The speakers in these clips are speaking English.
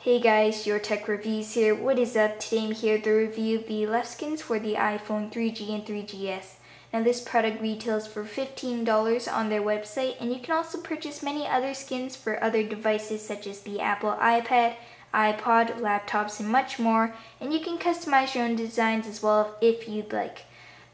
Hey guys, yourtechreviewz here. What is up? Today I'm here to review the Leftskins for the iPhone 3G and 3GS. Now this product retails for $15 on their website, and you can also purchase many other skins for other devices such as the Apple iPad, iPod, laptops, and much more, and you can customize your own designs as well if you'd like.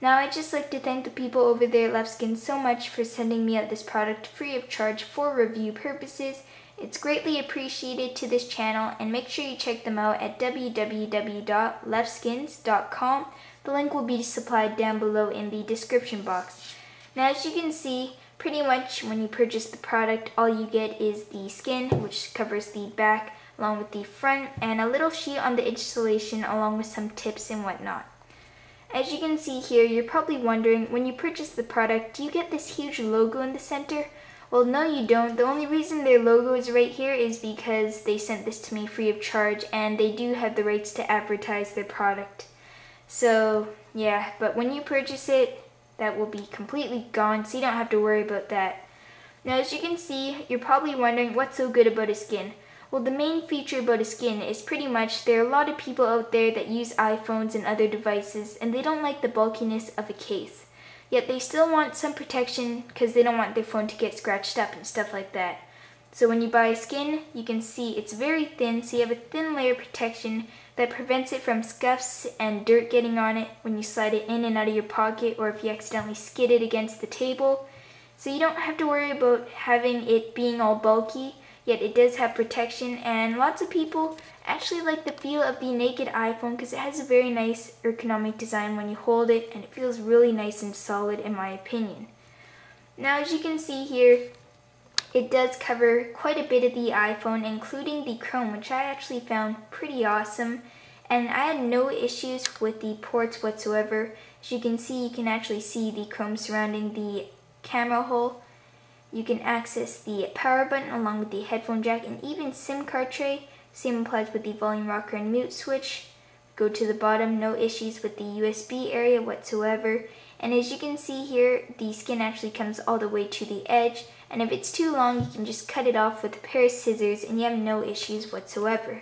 Now I'd just like to thank the people over there at Leftskins so much for sending me out this product free of charge for review purposes. It's greatly appreciated to this channel, and make sure you check them out at www.leftskins.com. The link will be supplied down below in the description box. Now as you can see, pretty much when you purchase the product, all you get is the skin, which covers the back along with the front, and a little sheet on the installation along with some tips and whatnot. As you can see here, you're probably wondering, when you purchase the product, do you get this huge logo in the center? Well, no you don't. The only reason their logo is right here is because they sent this to me free of charge, and they do have the rights to advertise their product. So yeah, but when you purchase it, that will be completely gone, so you don't have to worry about that. Now as you can see, you're probably wondering what's so good about a skin. Well, the main feature about a skin is pretty much there are a lot of people out there that use iPhones and other devices, and they don't like the bulkiness of a case. Yet they still want some protection because they don't want their phone to get scratched up and stuff like that. So when you buy a skin, you can see it's very thin, so you have a thin layer of protection that prevents it from scuffs and dirt getting on it when you slide it in and out of your pocket, or if you accidentally skid it against the table. So you don't have to worry about having it being all bulky, yet it does have protection, and lots of people actually like the feel of the naked iPhone because it has a very nice ergonomic design when you hold it, and it feels really nice and solid in my opinion. Now as you can see here, it does cover quite a bit of the iPhone, including the chrome, which I actually found pretty awesome, and I had no issues with the ports whatsoever. As you can see, you can actually see the chrome surrounding the camera hole. You can access the power button along with the headphone jack and even SIM card tray. Same applies with the volume rocker and mute switch. Go to the bottom, no issues with the USB area whatsoever. And as you can see here, the skin actually comes all the way to the edge, and if it's too long, you can just cut it off with a pair of scissors and you have no issues whatsoever.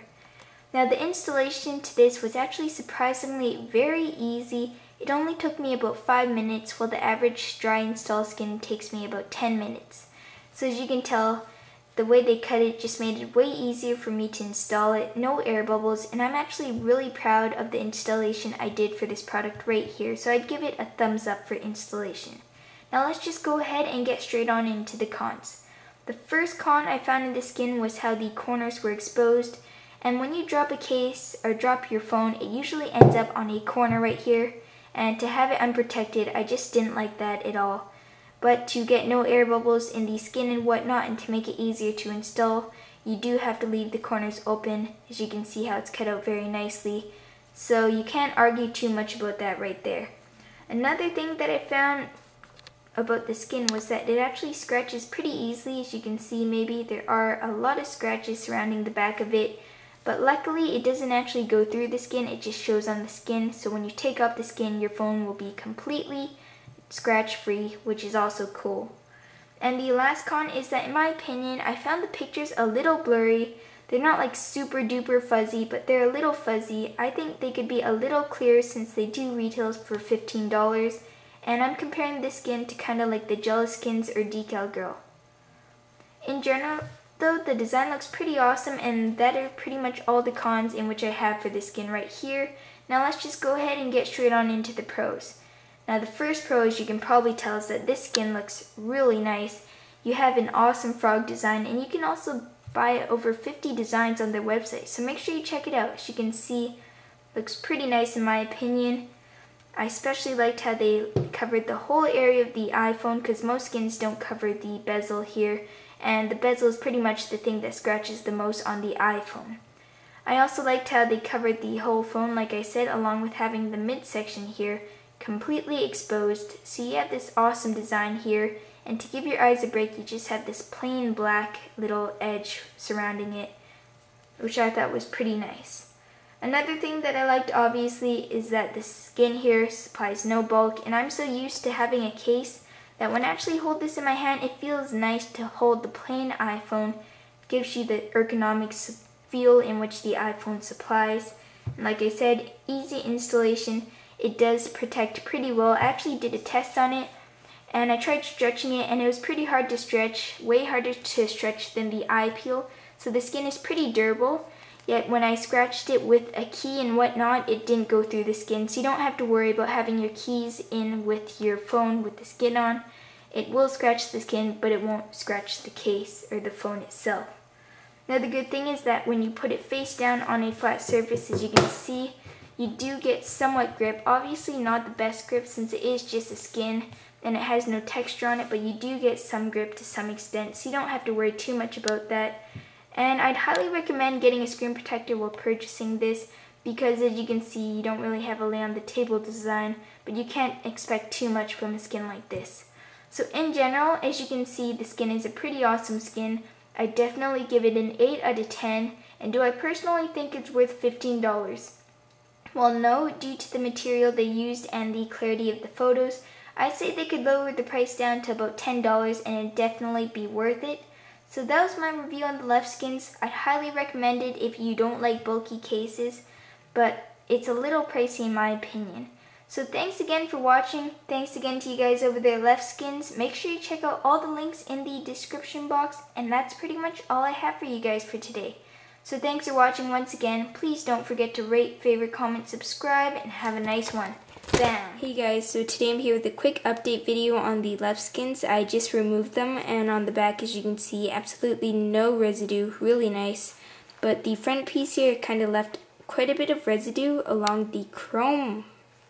Now the installation to this was actually surprisingly very easy. It only took me about 5 minutes, while the average dry install skin takes me about 10 minutes. So as you can tell, the way they cut it just made it way easier for me to install it, no air bubbles, and I'm actually really proud of the installation I did for this product right here, so I'd give it a thumbs up for installation. Now let's just go ahead and get straight on into the cons. The first con I found in the skin was how the corners were exposed, and when you drop a case or drop your phone, it usually ends up on a corner right here, and to have it unprotected, I just didn't like that at all. But to get no air bubbles in the skin and whatnot, and to make it easier to install, you do have to leave the corners open. As you can see how it's cut out very nicely. So you can't argue too much about that right there. Another thing that I found about the skin was that it actually scratches pretty easily. As you can see, maybe there are a lot of scratches surrounding the back of it. But luckily it doesn't actually go through the skin, it just shows on the skin. So when you take off the skin, your phone will be completely scratch free, which is also cool. And the last con is that in my opinion, I found the pictures a little blurry. They're not like super duper fuzzy, but they're a little fuzzy. I think they could be a little clearer since they do retail for $15. And I'm comparing this skin to kind of like the Leftskins or Decal Girl. In general though, the design looks pretty awesome, and that are pretty much all the cons in which I have for this skin right here. Now let's just go ahead and get straight on into the pros. Now the first pro, as you can probably tell, is that this skin looks really nice. You have an awesome frog design, and you can also buy over 50 designs on their website, so make sure you check it out. As you can see, it looks pretty nice in my opinion. I especially liked how they covered the whole area of the iPhone, because most skins don't cover the bezel here, and the bezel is pretty much the thing that scratches the most on the iPhone. I also liked how they covered the whole phone, like I said, along with having the midsection here completely exposed. So you have this awesome design here, and to give your eyes a break, you just have this plain black little edge surrounding it, which I thought was pretty nice. Another thing that I liked obviously is that the skin here supplies no bulk, and I'm so used to having a case that when I actually hold this in my hand, it feels nice to hold the plain iPhone. It gives you the ergonomics feel in which the iPhone supplies. And like I said, easy installation. It does protect pretty well. I actually did a test on it, and I tried stretching it, and it was pretty hard to stretch, way harder to stretch than the eye peel. So the skin is pretty durable, yet when I scratched it with a key and whatnot, it didn't go through the skin. So you don't have to worry about having your keys in with your phone with the skin on. It will scratch the skin, but it won't scratch the case or the phone itself. Now the good thing is that when you put it face down on a flat surface, as you can see, you do get somewhat grip. Obviously not the best grip since it is just a skin and it has no texture on it, but you do get some grip to some extent, so you don't have to worry too much about that. And I'd highly recommend getting a screen protector while purchasing this, because as you can see, you don't really have a lay on the table design, but you can't expect too much from a skin like this. So in general, as you can see, the skin is a pretty awesome skin. I definitely give it an 8 out of 10, and do I personally think it's worth $15? Well, no, due to the material they used and the clarity of the photos, I'd say they could lower the price down to about $10 and it'd definitely be worth it. So that was my review on the Leftskins. I'd highly recommend it if you don't like bulky cases, but it's a little pricey in my opinion. So thanks again for watching. Thanks again to you guys over there, Leftskins. Make sure you check out all the links in the description box, and that's pretty much all I have for you guys for today. So thanks for watching once again. Please don't forget to rate, favorite, comment, subscribe, and have a nice one. Bam! Hey guys, so today I'm here with a quick update video on the Leftskins. I just removed them, and on the back, as you can see, absolutely no residue, really nice. But the front piece here kind of left quite a bit of residue along the chrome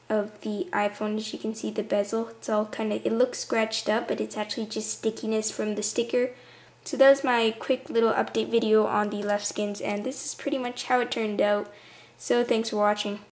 of the iPhone. As you can see, the bezel, it's all it looks scratched up, but it's actually just stickiness from the sticker. So that was my quick little update video on the Leftskins, and this is pretty much how it turned out. So thanks for watching.